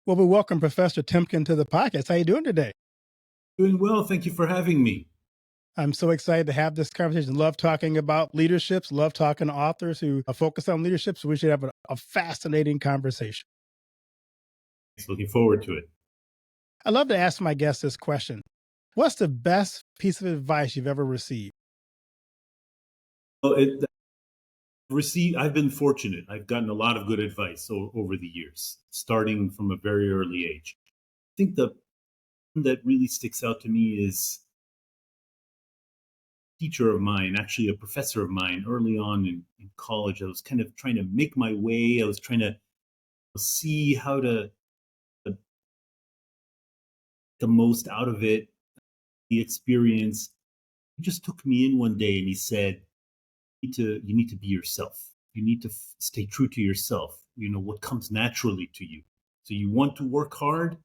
Well, we welcome Professor Temkin to the podcast. How you doing today? Doing well. Thank you for having me. I'm so excited to have this conversation. Love talking about leaderships. Love talking to authors who focus on leadership. So we should have a fascinating conversation. Looking forward to it. I love to ask my guests this question: what's the best piece of advice you've ever received? Well, I've been fortunate. I've gotten a lot of good advice over the years, starting from a very early age. I think the one that really sticks out to me is a teacher of mine, actually a professor of mine early on in college. I was kind of trying to make my way. I was trying to see how to get the most out of it, the experience. He just took me in one day and he said, you need to be yourself. You need to stay true to yourself. You know what comes naturally to you. So you want to work hard,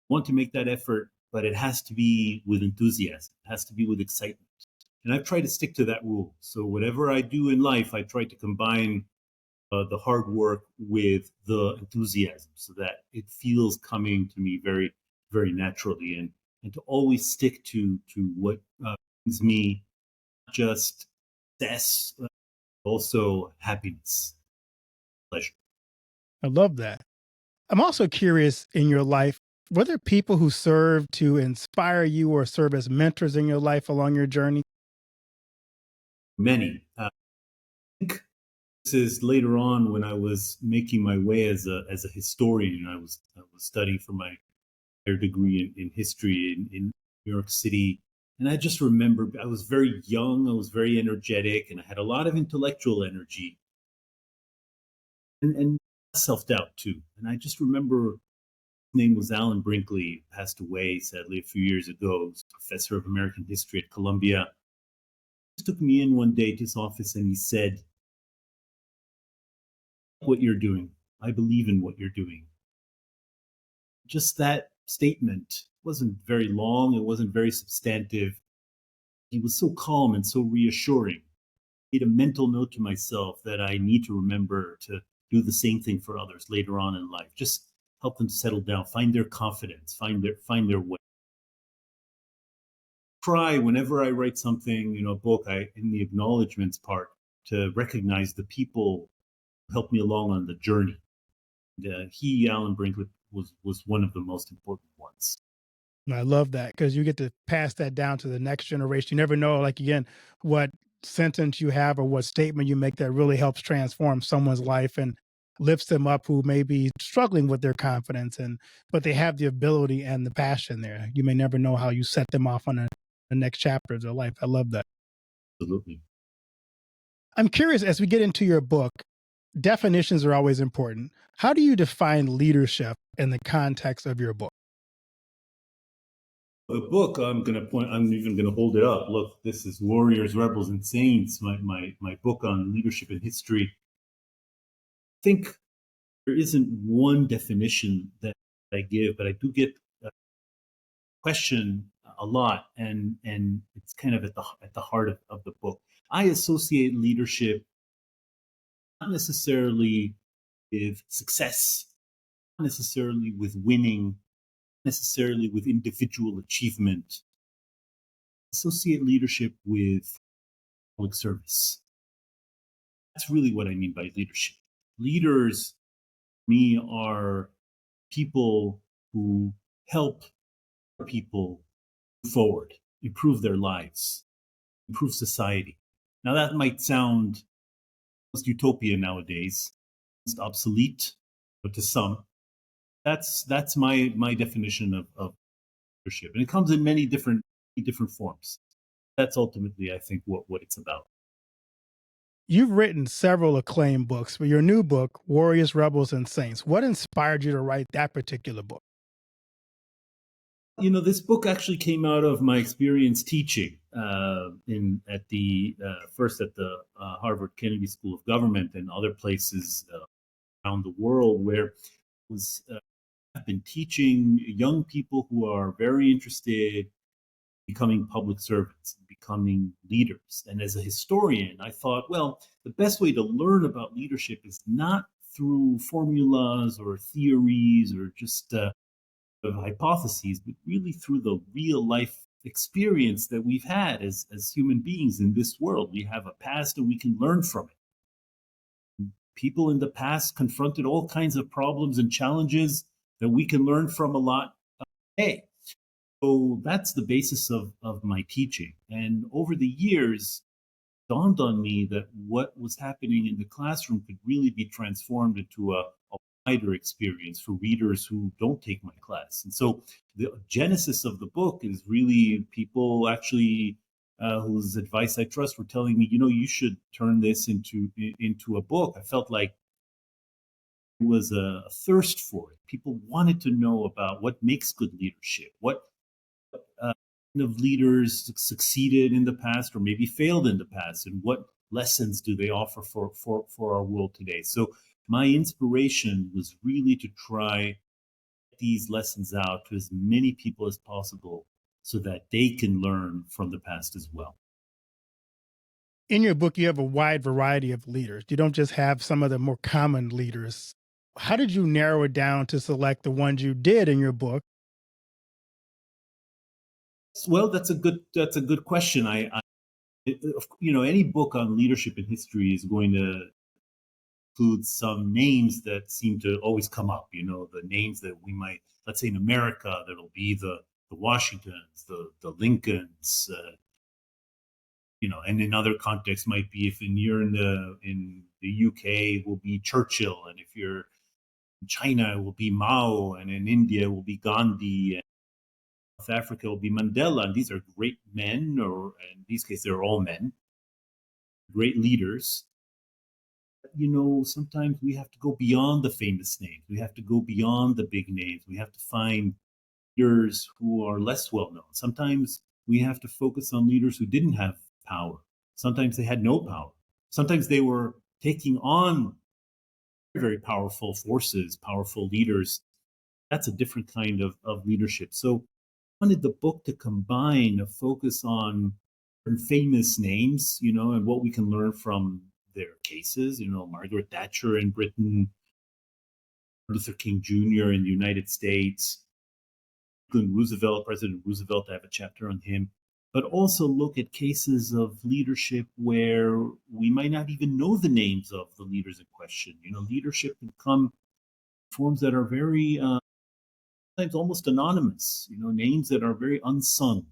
want to make that effort, but it has to be with enthusiasm. It has to be with excitement. And I've tried to stick to that rule. So whatever I do in life, I try to combine the hard work with the enthusiasm, so that it feels coming to me very, very naturally, and to always stick to what brings me just success, also happiness, pleasure. I love that. I'm also curious in your life, were there people who served to inspire you or serve as mentors in your life along your journey? Many. I think this is later on when I was making my way as a historian. I was studying for my degree in history in New York City. And I just remember I was very young, I was very energetic, and I had a lot of intellectual energy and self doubt too. And I just remember his name was Alan Brinkley, passed away sadly a few years ago. He was professor of American history at Columbia. He took me in one day to his office and he said, "What you're doing. I believe in what you're doing." Just that statement wasn't very long, it wasn't very substantive. He was so calm and so reassuring. I made a mental note to myself that I need to remember to do the same thing for others later on in life. Just help them settle down, find their confidence, find their way. Try whenever I write something, a book, I in the acknowledgments part to recognize the people who helped me along on the journey. Alan Brinkley, was one of the most important ones. And I love that because you get to pass that down to the next generation. You never know, like, again, what sentence you have or what statement you make that really helps transform someone's life and lifts them up who may be struggling with their confidence, but they have the ability and the passion there. You may never know how you set them off on the next chapter of their life. I love that. Absolutely. I'm curious, as we get into your book, definitions are always important. How do you define leadership in the context of your book? The book I'm even gonna hold it up. Look, this is Warriors, Rebels, and Saints, my book on leadership and history. I think there isn't one definition that I give, but I do get a question a lot, and it's kind of at the heart of the book. I associate leadership not necessarily with success, not necessarily with winning, necessarily with individual achievement. Associate leadership with public service. That's really what I mean by leadership. Leaders, to me, are people who help people move forward, improve their lives, improve society. Now, that might sound almost utopia nowadays, almost obsolete, but to some, that's my definition of leadership, and it comes in many different forms. That's ultimately, I think, what it's about. You've written several acclaimed books, but your new book, Warriors, Rebels, and Saints, what inspired you to write that particular book? This book actually came out of my experience teaching in at the first at the Harvard Kennedy School of Government and other places around the world, where was I've been teaching young people who are very interested in becoming public servants, becoming leaders. And as a historian, I thought, well, the best way to learn about leadership is not through formulas or theories or just of hypotheses, but really through the real life experience that we've had as human beings in this world. We have a past and we can learn from it. People in the past confronted all kinds of problems and challenges that we can learn from a lot today. So that's the basis of my teaching. And over the years, it dawned on me that what was happening in the classroom could really be transformed into a wider experience for readers who don't take my class. And so the genesis of the book is really people actually whose advice I trust were telling me, you should turn this into a book. I felt like there was a thirst for it. People wanted to know about what makes good leadership, what kind of leaders succeeded in the past or maybe failed in the past, and what lessons do they offer for our world today. So my inspiration was really to try these lessons out to as many people as possible so that they can learn from the past as well. In your book, you have a wide variety of leaders. You don't just have some of the more common leaders. How did you narrow it down to select the ones you did in your book? Well, that's a good question. Any book on leadership and history is going to include some names that seem to always come up. The names that we might, let's say in America, that'll be the Washingtons, the Lincolns, and in other contexts might be if you're in the UK, it will be Churchill, and if you're in China, it will be Mao, and in India, it will be Gandhi, and South Africa will be Mandela. And these are great men, or in these cases, they're all men, great leaders. Sometimes we have to go beyond the famous names. We have to go beyond the big names. We have to find leaders who are less well known. Sometimes we have to focus on leaders who didn't have power. Sometimes they had no power. Sometimes they were taking on very powerful forces, powerful leaders. That's a different kind of leadership. So I wanted the book to combine a focus on famous names, and what we can learn from their cases, Margaret Thatcher in Britain, Luther King Jr. in the United States, President Roosevelt, I have a chapter on him, but also look at cases of leadership where we might not even know the names of the leaders in question. Leadership can come in forms that are very, sometimes almost anonymous, names that are very unsung.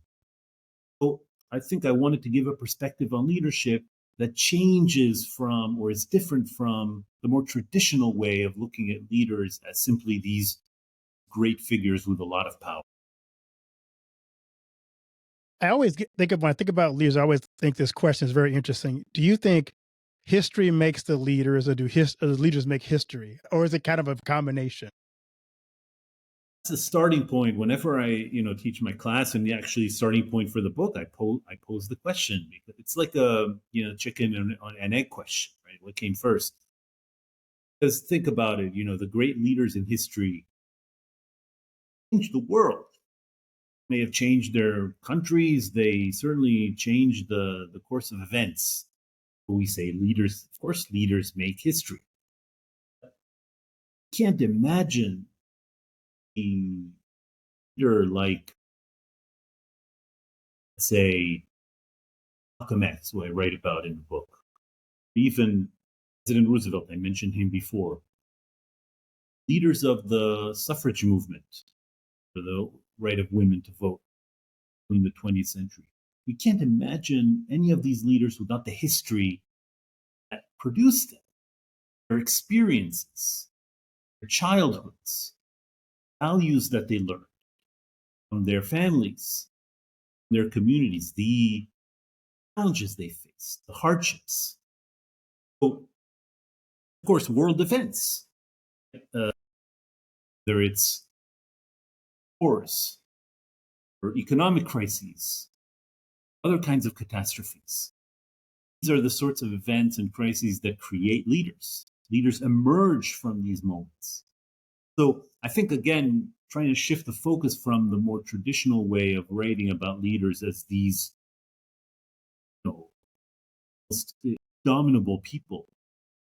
So I think I wanted to give a perspective on leadership that changes from or is different from the more traditional way of looking at leaders as simply these great figures with a lot of power. I always when I think about leaders, I always think this question is very interesting. Do you think history makes the leaders, or or the leaders make history, or is it kind of a combination? That's the starting point. Whenever I, teach my class, and the actually starting point for the book, I pose the question because it's like a chicken and egg question, right? What came first? Because think about it, the great leaders in history changed the world. May have changed their countries. They certainly changed the course of events. We say leaders, of course, leaders make history. Can't imagine a leader like, say, Malcolm X, who I write about in the book. Even President Roosevelt, I mentioned him before. Leaders of the suffrage movement, for the right of women to vote in the 20th century. We can't imagine any of these leaders without the history that produced them, their experiences, their childhoods, values that they learned from their families, their communities, the challenges they faced, the hardships. So, of course, world events, whether it's wars or economic crises, other kinds of catastrophes. These are the sorts of events and crises that create leaders. Leaders emerge from these moments. So I think, again, trying to shift the focus from the more traditional way of writing about leaders as these most dominable people,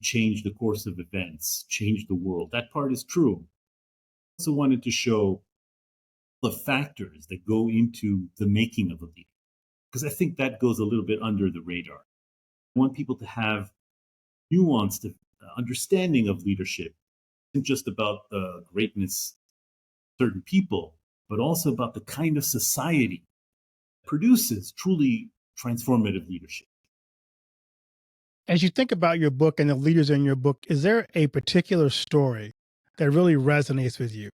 change the course of events, change the world. That part is true. I also wanted to show the factors that go into the making of a leader, because I think that goes a little bit under the radar. I want people to have nuanced understanding of leadership. It isn't just about the greatness of certain people, but also about the kind of society that produces truly transformative leadership. As you think about your book and the leaders in your book, is there a particular story that really resonates with you?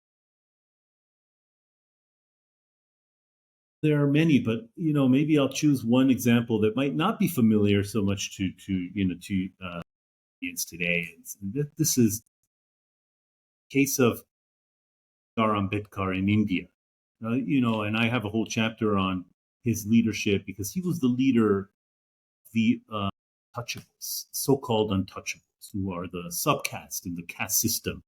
There are many, but maybe I'll choose one example that might not be familiar so much to audience today. And this is the case of Ambedkar in India. And I have a whole chapter on his leadership because he was the leader of the untouchables, so-called untouchables, who are the subcaste in the caste system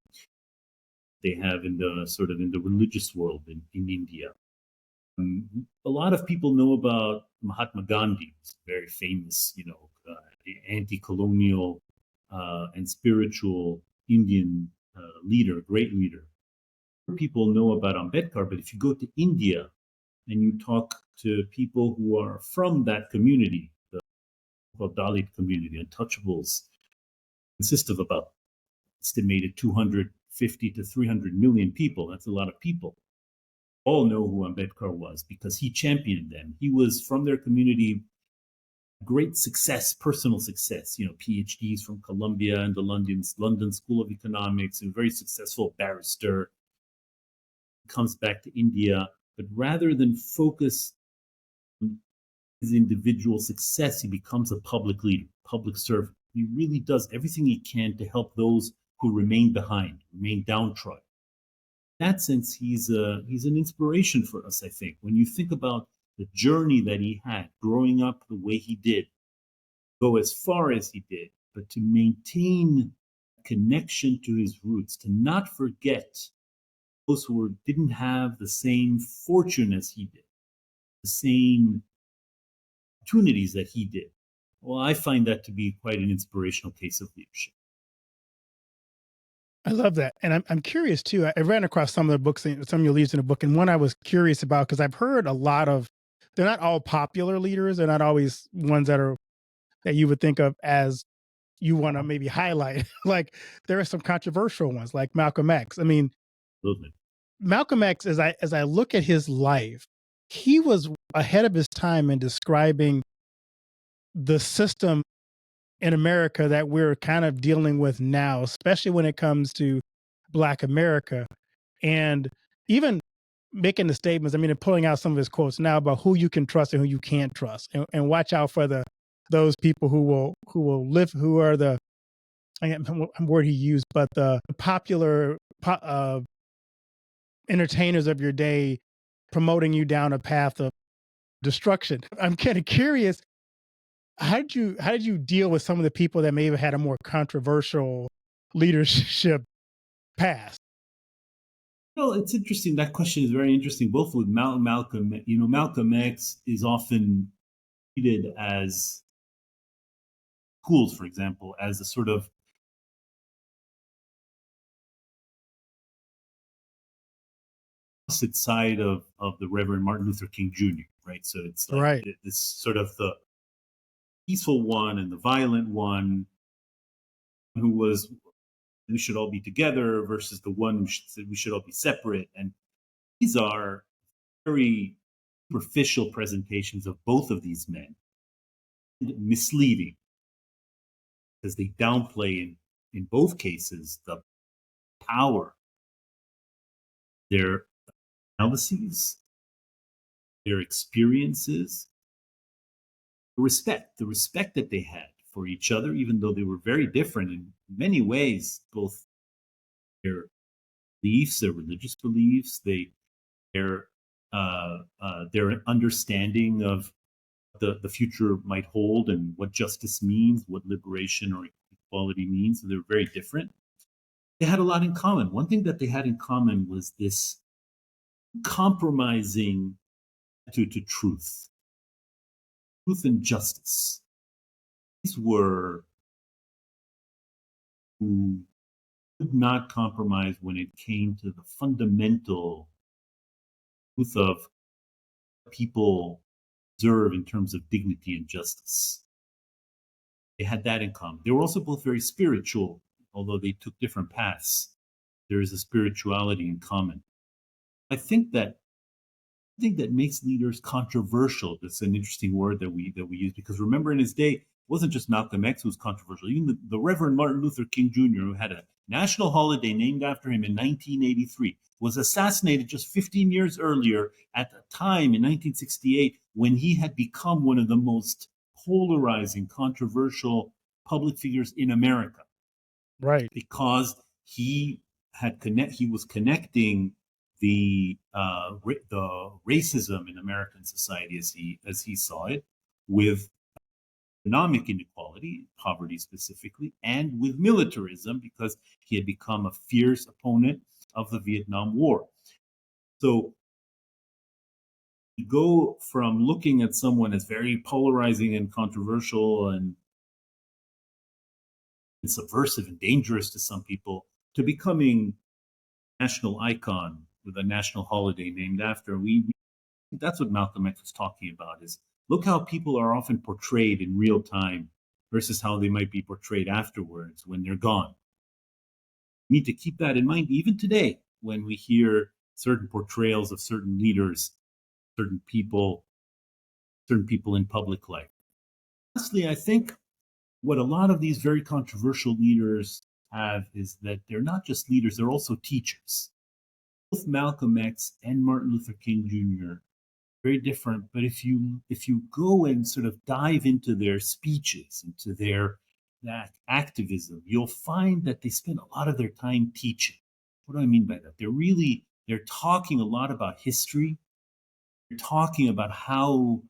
they have in the religious world in India. A lot of people know about Mahatma Gandhi, very famous, anti-colonial and spiritual Indian leader, great leader. People know about Ambedkar, but if you go to India and you talk to people who are from that community, the Dalit community, untouchables, consist of about estimated 250 to 300 million people. That's a lot of people. All know who Ambedkar was because he championed them. He was from their community, great success, personal success, PhDs from Columbia and the London School of Economics, and very successful barrister. Comes back to India, but rather than focus on his individual success, he becomes a public leader, public servant. He really does everything he can to help those who remain behind, remain downtrodden. In that sense, he's an inspiration for us, I think. When you think about the journey that he had growing up the way he did, go as far as he did, but to maintain connection to his roots, to not forget those who didn't have the same fortune as he did, the same opportunities that he did. Well, I find that to be quite an inspirational case of leadership. I love that. And I'm curious too. I ran across some of the books, some of your leaders in the book, and one I was curious about because I've heard a lot of, they're not all popular leaders. They're not always ones that you would think of as you want to maybe highlight. Like there are some controversial ones like Malcolm X. I mean, Absolutely. Malcolm X, as I look at his life, he was ahead of his time in describing the system in America that we're kind of dealing with now, especially when it comes to Black America. And even making the statements, I mean, and pulling out some of his quotes now about who you can trust and who you can't trust, and watch out for those people who will live, who are the, I can't remember what word he used, but the popular entertainers of your day, promoting you down a path of destruction. I'm kind of curious, how did you deal with some of the people that may have had a more controversial leadership past? Well, it's interesting. That question is very interesting. Both with Malcolm, Malcolm X is often treated as schools, for example, as a sort of opposite side of the Reverend Martin Luther King Jr., right? So it's like Right. this sort of the peaceful one and the violent one who was, we should all be together versus the one who said we should all be separate. And these are very superficial presentations of both of these men, misleading because they downplay in both cases the power, their analyses, their experiences, the respect that they had for each other, even though they were very different in many ways, both their beliefs, their religious beliefs, their understanding of the future might hold and what justice means, what liberation or equality means. So they're very different. They had a lot in common. One thing that they had in common was this compromising to truth and justice. These were who could not compromise when it came to the fundamental truth of people deserve in terms of dignity and justice. They had that in common. They were also both very spiritual, although they took different paths. There is a spirituality in common. I think that that makes leaders controversial. That's an interesting word that we use, because remember, in his day, it wasn't just Malcolm X who was controversial. Even the Reverend Martin Luther King Jr., who had a national holiday named after him in 1983, was assassinated just 15 years earlier at a time in 1968 when he had become one of the most polarizing, controversial public figures in America, Right. because he was connecting the racism in American society as he saw it with economic inequality, poverty specifically, and with militarism, because he had become a fierce opponent of the Vietnam War. So you go from looking at someone as very polarizing and controversial and subversive and dangerous to some people, to becoming a national icon with a national holiday named after. That's what Malcolm X was talking about, is look how people are often portrayed in real time versus how they might be portrayed afterwards when they're gone. We need to keep that in mind even today when we hear certain portrayals of certain leaders, certain people in public life. Honestly, I think what a lot of these very controversial leaders have is that they're not just leaders, they're also teachers. Both Malcolm X and Martin Luther King Jr., very different, but if you go and sort of dive into their speeches, into their that activism, you'll find that they spend a lot of their time teaching. What do I mean by that? They're talking a lot about history. They're talking about how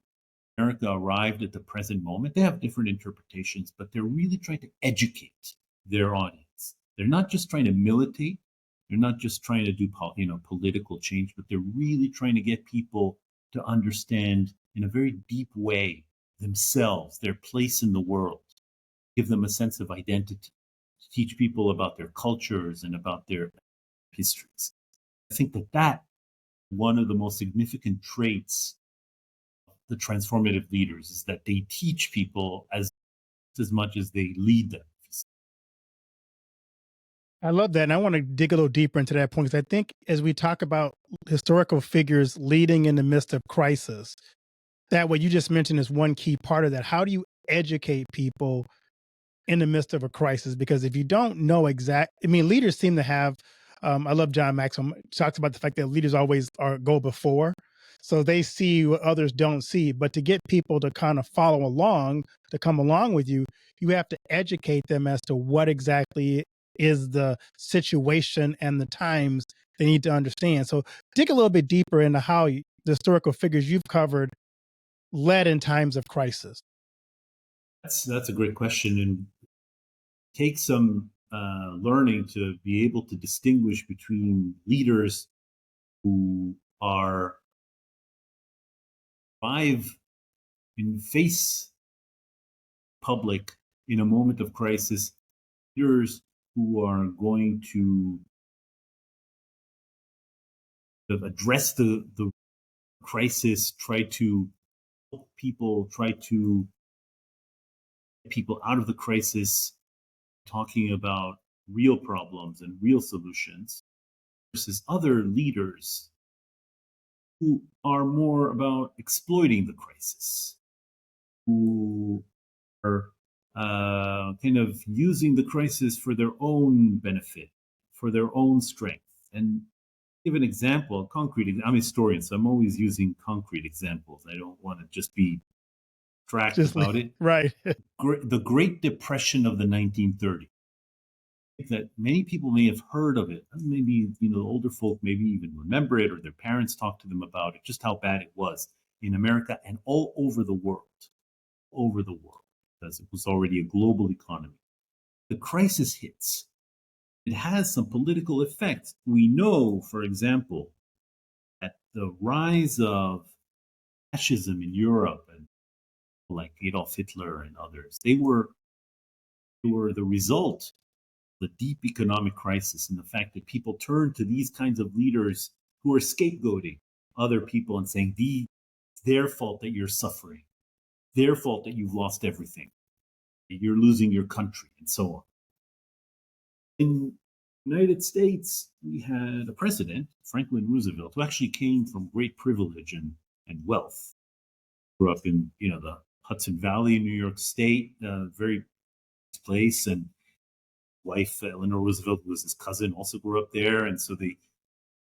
America arrived at the present moment. They have different interpretations, but they're really trying to educate their audience. They're not just trying to militate. They're not just trying to do political change, but they're really trying to get people to understand in a very deep way themselves, their place in the world, give them a sense of identity, teach people about their cultures and about their histories. I think that one of the most significant traits of the transformative leaders is that they teach people as much as they lead them. I love that. And I want to dig a little deeper into that point, because I think as we talk about historical figures leading in the midst of crisis, that what you just mentioned is one key part of that. How do you educate people in the midst of a crisis? Because if you don't know leaders seem to have, I love John Maxwell talks about the fact that leaders always go before. So they see what others don't see. But to get people to kind of follow along, to come along with you, you have to educate them as to what exactly is the situation and the times they need to understand. So dig a little bit deeper into how the historical figures you've covered led in times of crisis. That's a great question, and take some learning to be able to distinguish between leaders who are live in face public in a moment of crisis, leaders who are going to sort of address the crisis, try to help people, try to get people out of the crisis, talking about real problems and real solutions, versus other leaders who are more about exploiting the crisis, who are kind of using the crisis for their own benefit, for their own strength. And give an example, a concrete. I'm a historian, so I'm always using concrete examples. I don't want to just be abstract about it. Right. The Great Depression of the 1930s. That many people may have heard of it. Maybe older folk maybe even remember it, or their parents talked to them about it. Just how bad it was in America and all over the world, because it was already a global economy. The crisis hits. It has some political effects. We know, for example, that the rise of fascism in Europe, and like Adolf Hitler and others, they were the result the deep economic crisis and the fact that people turn to these kinds of leaders who are scapegoating other people and saying, their fault that you're suffering, their fault that you've lost everything, you're losing your country, and so on. In the United States, we had a president, Franklin Roosevelt, who actually came from great privilege and wealth. Grew up in the Hudson Valley in New York State, very nice place, and wife Eleanor Roosevelt was his cousin, also grew up there, and so they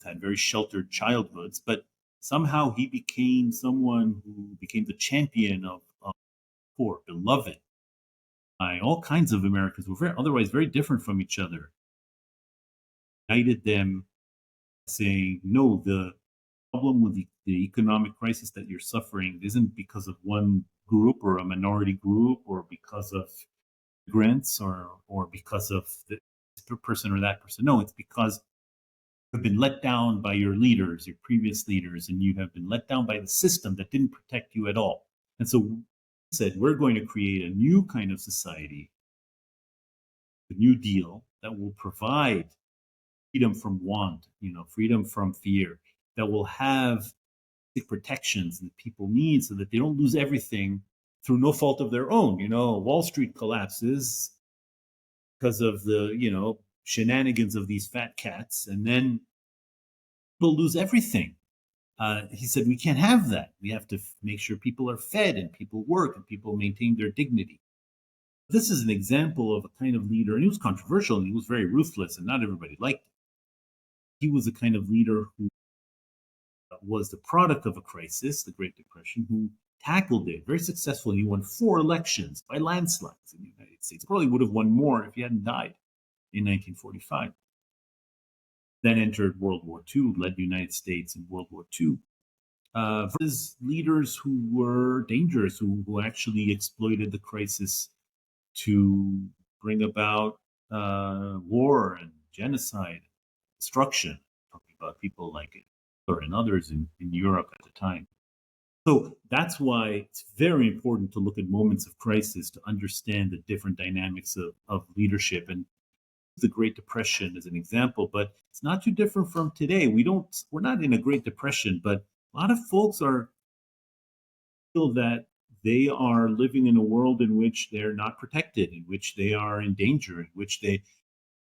had very sheltered childhoods. But somehow he became someone who became the champion of poor, beloved by all kinds of Americans who were otherwise very different from each other. United them, saying, no, the problem with the economic crisis that you're suffering isn't because of one group or a minority group or because of immigrants or because of the person or that person. No, it's because you have been let down by your leaders, your previous leaders, and you have been let down by the system that didn't protect you at all. And so we said, we're going to create a new kind of society, a new deal that will provide freedom from want, freedom from fear, that will have the protections that people need so that they don't lose everything through no fault of their own. Wall Street collapses because of the, shenanigans of these fat cats, and then people lose everything. He said, we can't have that. We have to make sure people are fed and people work and people maintain their dignity. This is an example of a kind of leader, and he was controversial and he was very ruthless and not everybody liked him. He was a kind of leader who was the product of a crisis, the Great Depression, who tackled it very successfully. He won 4 elections by landslides in the United States. Probably would have won more if he hadn't died in 1945. Then entered World War II, led the United States in World War II. Versus leaders who were dangerous, who actually exploited the crisis to bring about war and genocide, destruction. Talking about people like Hitler and others in Europe at the time. So that's why it's very important to look at moments of crisis to understand the different dynamics of leadership. And the Great Depression as an example, but it's not too different from today. We're not in a Great Depression, but a lot of folks feel that they are living in a world in which they're not protected, in which they are in danger, in which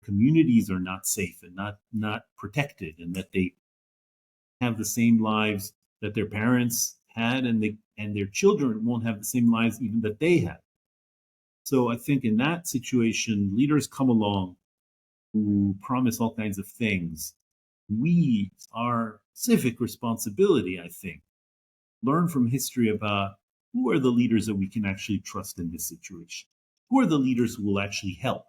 communities are not safe and not protected, and that they have the same lives that their parents had, and their children won't have the same lives even that they had. So I think in that situation, leaders come along who promise all kinds of things. Our civic responsibility, I think, learn from history about who are the leaders that we can actually trust in this situation. Who are the leaders who will actually help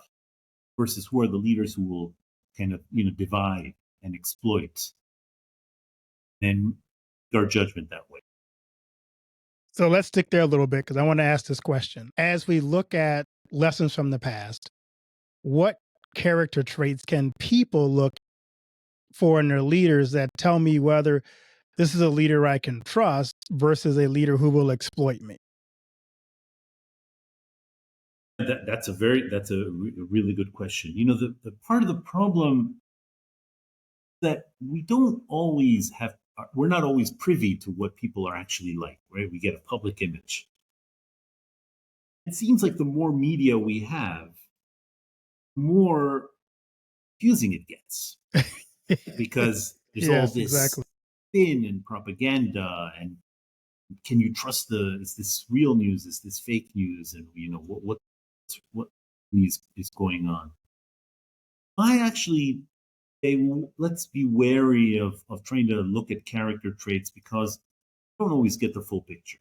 versus who are the leaders who will kind of, divide and exploit, and our judgment that way. So let's stick there a little bit because I want to ask this question. As we look at lessons from the past, what character traits can people look for in their leaders that tell me whether this is a leader I can trust versus a leader who will exploit me? That's a really good question. The part of the problem that we're not always privy to what people are actually like, right? We get a public image. It seems like the more media we have, more confusing it gets, because there's all this spin and propaganda, and can you trust is this real news? Is this fake news? And what is going on? I actually say, let's be wary of trying to look at character traits, because we don't always get the full picture.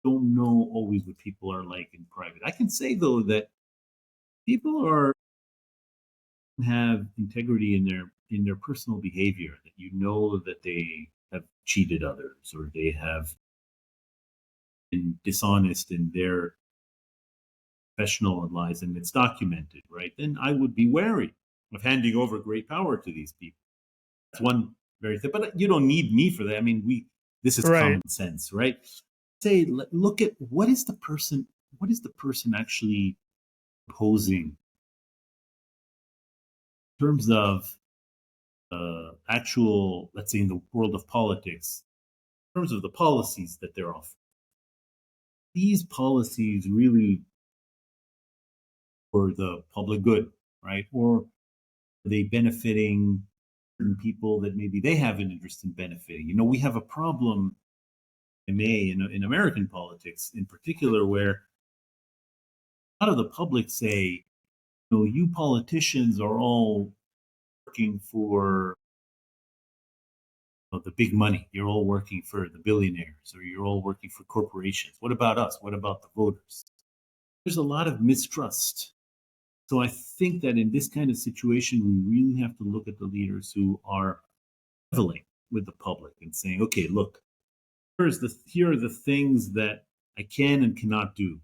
Don't know always what people are like in private. I can say though that people have integrity in their personal behavior, that that they have cheated others or they have been dishonest in their professional lives, and it's documented, right? Then I would be wary of handing over great power to these people. That's one very thing, but you don't need me for that. I mean, this is common sense, right? Say, look at what is the person actually posing terms of actual, let's say in the world of politics, in terms of the policies that they're offering, these policies really for the public good, right? Or are they benefiting certain people that maybe they have an interest in benefiting? We have a problem in American politics in particular where a lot of the public say, you politicians are all working for the big money. You're all working for the billionaires or you're all working for corporations. What about us? What about the voters? There's a lot of mistrust. So I think that in this kind of situation, we really have to look at the leaders who are leveling with the public and saying, okay, look, here are the things that I can and cannot do.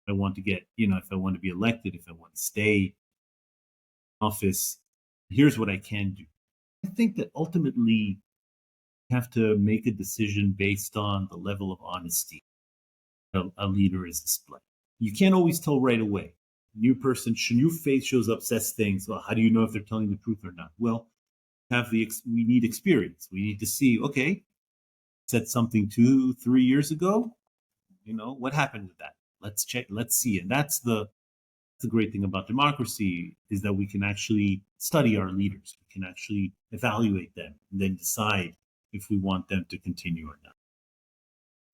If I want to get, if I want to be elected, if I want to stay in office, here's what I can do. I think that ultimately you have to make a decision based on the level of honesty a leader is displaying. You can't always tell right away. New face shows up, says things. Well, how do you know if they're telling the truth or not? Well, we need experience. We need to see, okay, said something 2-3 years ago. What happened with that? Let's check. Let's see. And that's the great thing about democracy is that we can actually study our leaders. We can actually evaluate them and then decide if we want them to continue or not.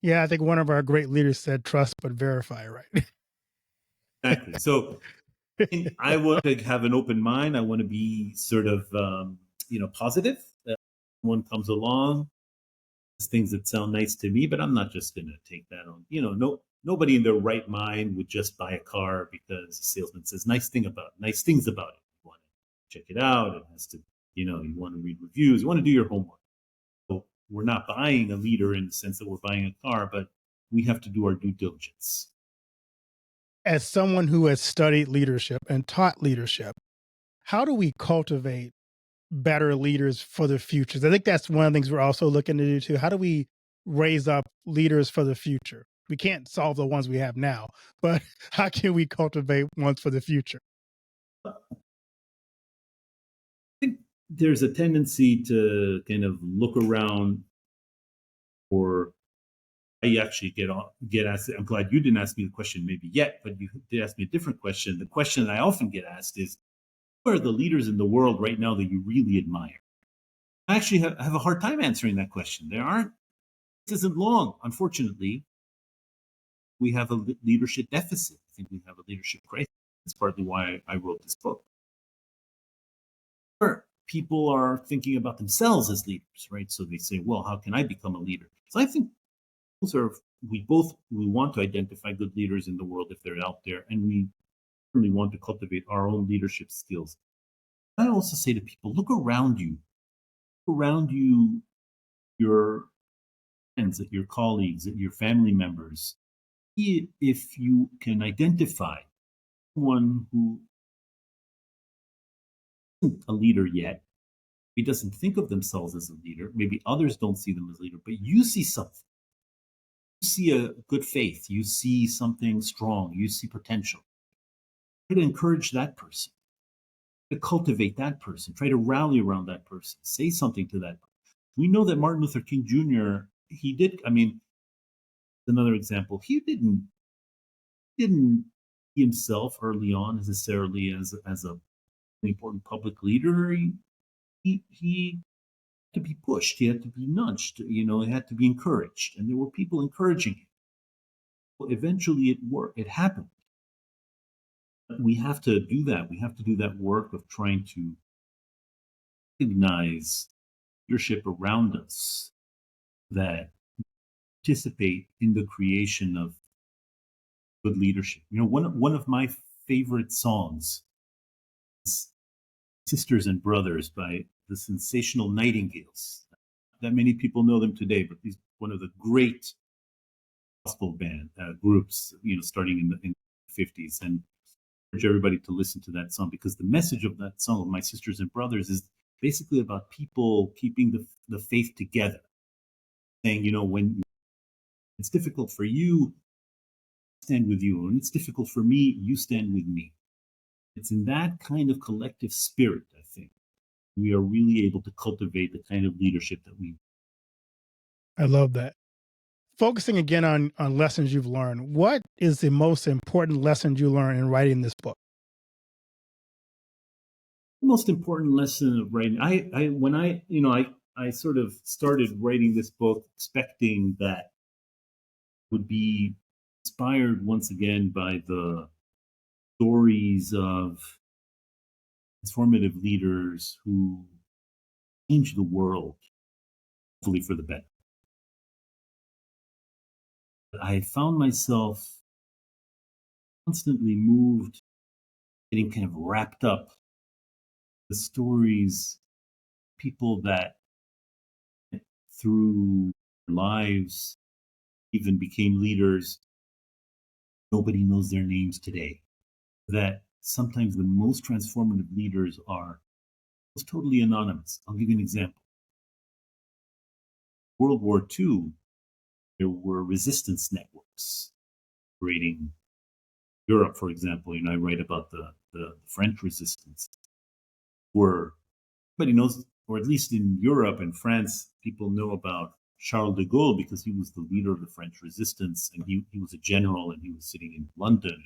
Yeah, I think one of our great leaders said, "Trust but verify." Right. Exactly. So I want to have an open mind. I want to be sort of, positive. One comes along, things that sound nice to me, but I'm not just going to take that on. Nobody in their right mind would just buy a car because the salesman says nice things about it. You want to check it out. It has to, you want to read reviews. You want to do your homework. So we're not buying a leader in the sense that we're buying a car, but we have to do our due diligence. As someone who has studied leadership and taught leadership, how do we cultivate better leaders for the future? I think that's one of the things we're also looking to do too. How do we raise up leaders for the future? We can't solve the ones we have now, but how can we cultivate ones for the future? I think there's a tendency to kind of look around for I actually get asked. I'm glad you didn't ask me the question maybe yet, but you did ask me a different question. The question that I often get asked is, who are the leaders in the world right now that you really admire? I actually have a hard time answering that question. There aren't. This isn't long, unfortunately. We have a leadership deficit. I think we have a leadership crisis. That's partly why I wrote this book. Sure, people are thinking about themselves as leaders, right? So they say, well, how can I become a leader? So I think we want to identify good leaders in the world if they're out there, and we really want to cultivate our own leadership skills. I also say to people, look around you, your friends, at your colleagues, at your family members. See if you can identify someone who isn't a leader yet. He doesn't think of themselves as a leader. Maybe others don't see them as a leader, but you see something. You see a good faith. You see something strong. You see potential. Try to encourage that person. Try to cultivate that person. Try to rally around that person. Say something to that. We know that Martin Luther King Jr. He did. I mean, another example. He didn't see himself early on necessarily as an important public leader. He had to be pushed. He had to be nudged. He had to be encouraged, and there were people encouraging him. Well, eventually, it worked. It happened. But we have to do that. We have to do that work of trying to recognize leadership around us that participate in the creation of good leadership. One of my favorite songs is Sisters and Brothers by the Sensational Nightingales. That many people know them today, but he's one of the great gospel band groups, starting in the 50s. And I urge everybody to listen to that song because the message of that song, of My Sisters and Brothers, is basically about people keeping the faith together. Saying, when it's difficult for you, I stand with you. When it's difficult for me, you stand with me. It's in that kind of collective spirit, I think, we are really able to cultivate the kind of leadership that we. I love that. Focusing again on lessons you've learned, what is the most important lesson you learned in writing this book? Most important lesson of writing. I when I sort of started writing this book expecting that would be inspired once again by the stories of transformative leaders who changed the world, hopefully for the better. I found myself constantly moved, getting kind of wrapped up the stories, people that through their lives even became leaders. Nobody knows their names today. That sometimes the most transformative leaders are totally anonymous. I'll give you an example. World War II, there were resistance networks operating Europe, for example. I write about the French resistance, where everybody knows, or at least in Europe and France, people know about Charles de Gaulle because he was the leader of the French resistance, and he was a general, and he was sitting in London,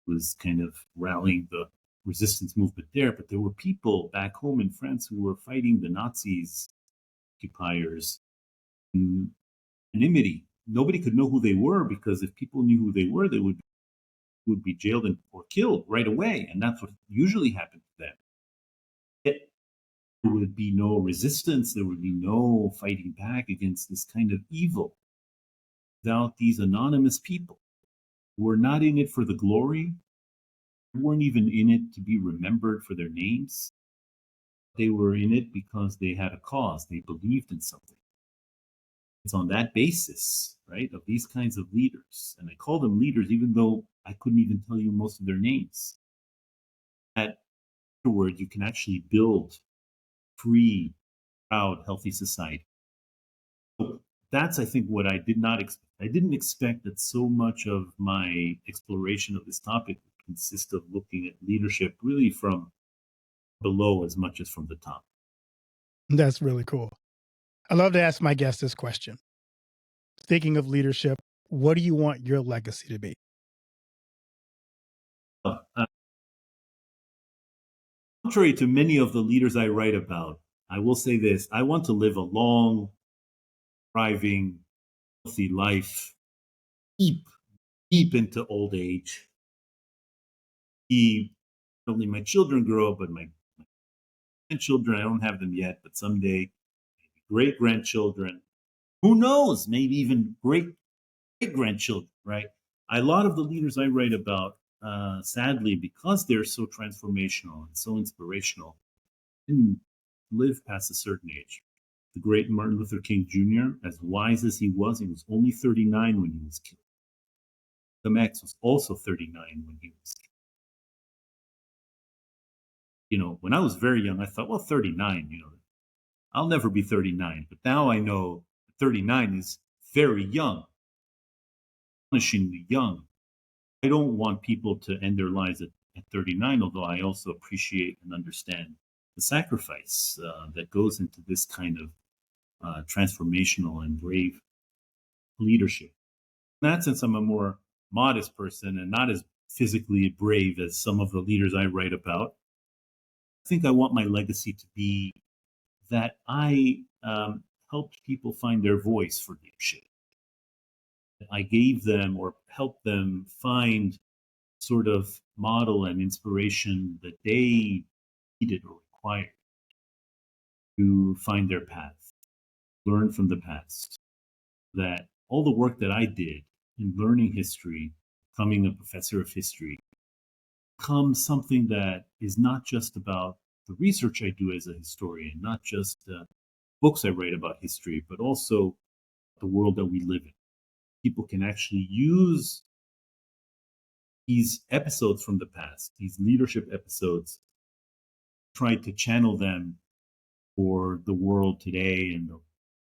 was kind of rallying the resistance movement there. But there were people back home in France who were fighting the Nazis, occupiers, in anonymity. Nobody could know who they were because if people knew who they were, they would be jailed or killed right away, and that's what usually happened to them. Yet there would be no resistance. There would be no fighting back against this kind of evil without these anonymous people who were not in it for the glory, weren't even in it to be remembered for their names. They were in it because they had a cause. They believed in something. It's on that basis, right, of these kinds of leaders. And I call them leaders, even though I couldn't even tell you most of their names. That afterward, you can actually build free, proud, healthy society. So that's, I think, what I did not expect. I didn't expect that so much of my exploration of this topic would consist of looking at leadership really from below as much as from the top. That's really cool. I love to ask my guests this question. Thinking of leadership, what do you want your legacy to be? Contrary to many of the leaders I write about, I will say this: I want to live a long, thriving, healthy life, deep, deep into old age. Not only my children grow up, but my grandchildren, I don't have them yet, but someday, great grandchildren. Who knows? Maybe even great great grandchildren, right? A lot of the leaders I write about, sadly, because they're so transformational and so inspirational, didn't live past a certain age. The great Martin Luther King Jr., as wise as he was only 39 when he was killed. Malcolm X was also 39 when he was killed. When I was very young, I thought, well, 39, I'll never be 39. But now I know 39 is very young, astonishingly young. I don't want people to end their lives at 39, although I also appreciate and understand the sacrifice that goes into this kind of transformational and brave leadership. In that sense, I'm a more modest person and not as physically brave as some of the leaders I write about. I think I want my legacy to be that I helped people find their voice for leadership. I gave them or helped them find sort of model and inspiration that they needed or required to find their path, learn from the past. That all the work that I did in learning history, becoming a professor of history, becomes something that is not just about the research I do as a historian, not just books I write about history, but also the world that we live in. People can actually use these episodes from the past, these leadership episodes, try to channel them for the world today and the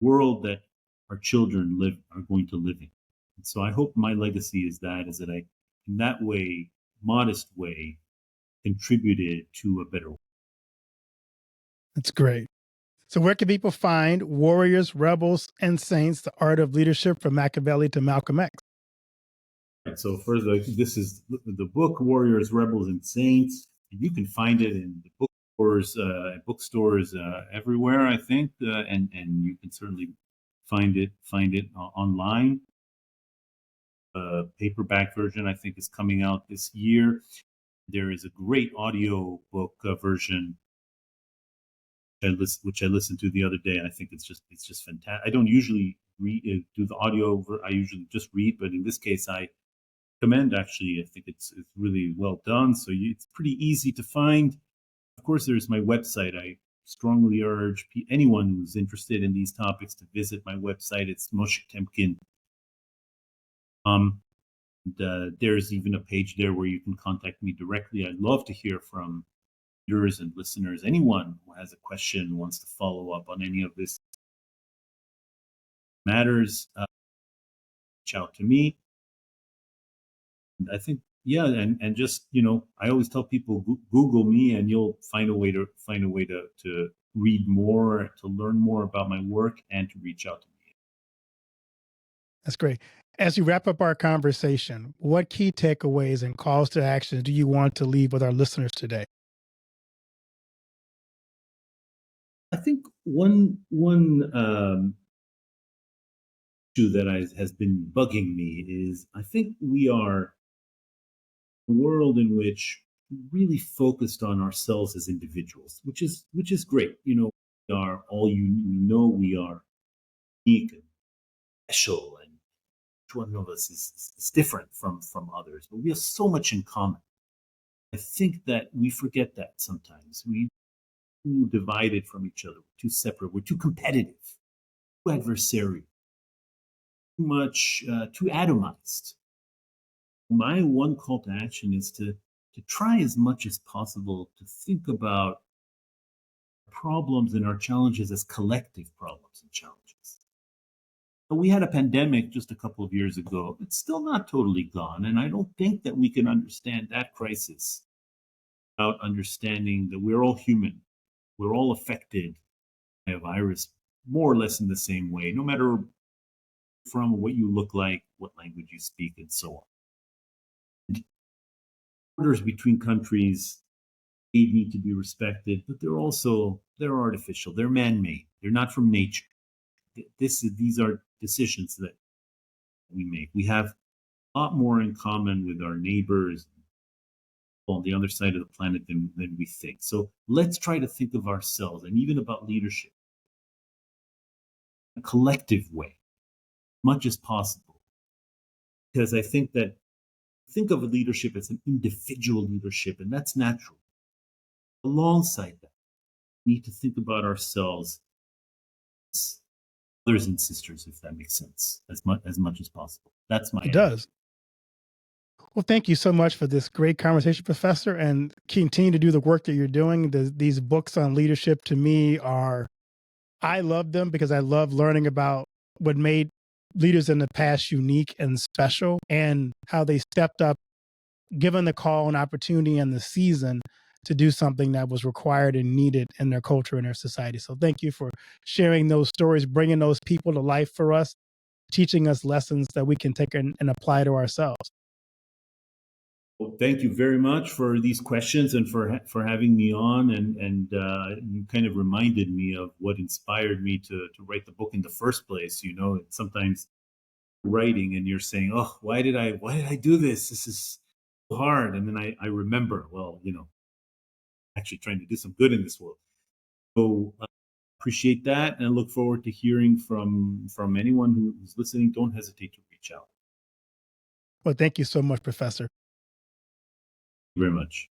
world that our children are going to live in. And so I hope my legacy is that I, in that way, modest way, contributed to a better world. That's great. So, where can people find Warriors, Rebels, and Saints, The Art of Leadership from Machiavelli to Malcolm X? Right, so first, this is the book Warriors, Rebels, and Saints. You can find it in the bookstores everywhere, I think, and you can certainly find it online. Paperback version, I think, is coming out this year. There is a great audio book version which I listened to the other day, and I think it's just fantastic. I don't usually do the audio; I usually just read, but in this case, I recommend. Actually, I think it's really well done. So it's pretty easy to find. Of course, there's my website. I strongly urge anyone who's interested in these topics to visit my website. It's Moshik Temkin. There's even a page there where you can contact me directly. I'd love to hear from readers and listeners. Anyone who has a question, wants to follow up on any of this matters, reach out to me. And I think, yeah, and just, I always tell people, Google me, and you'll find a way to read more, to learn more about my work, and to reach out to me. That's great. As you wrap up our conversation, what key takeaways and calls to action do you want to leave with our listeners today? I think one issue that has been bugging me is, I think we are a world in which really focused on ourselves as individuals, which is great. We are all we are unique and special, and each one of us is different from others, but we have so much in common. I think that we forget that sometimes. We're too divided from each other, we're too separate, we're too competitive, too adversarial, too atomized. My one call to action is to try as much as possible to think about problems and our challenges as collective problems and challenges. We had a pandemic just a couple of years ago. It's still not totally gone, and I don't think that we can understand that crisis without understanding that we're all human. We're all affected by a virus more or less in the same way, no matter from what you look like, what language you speak, and so on. Borders between countries, they need to be respected, but they're artificial. They're man-made. They're not from nature. These are decisions that we make. We have a lot more in common with our neighbors on the other side of the planet than we think. So let's try to think of ourselves, and even about leadership, in a collective way, as much as possible. Because I think that of a leadership as an individual leadership, and that's natural. Alongside that, we need to think about ourselves as brothers and sisters, if that makes sense, as much as possible. That's my It does. Well, thank you so much for this great conversation, Professor, and continue to do the work that you're doing. These books on leadership, to me, I love them because I love learning about what made leaders in the past unique and special, and how they stepped up, given the call and opportunity and the season, to do something that was required and needed in their culture and their society. So thank you for sharing those stories, bringing those people to life for us, teaching us lessons that we can take and apply to ourselves. Well, thank you very much for these questions and for having me on, and you kind of reminded me of what inspired me to write the book in the first place. Sometimes writing and you're saying, "Oh, why did I do this? This is so hard." And then I remember, well, actually trying to do some good in this world. So appreciate that, and I look forward to hearing from anyone who's listening. Don't hesitate to reach out. Well, thank you so much, Professor. Thank you very much.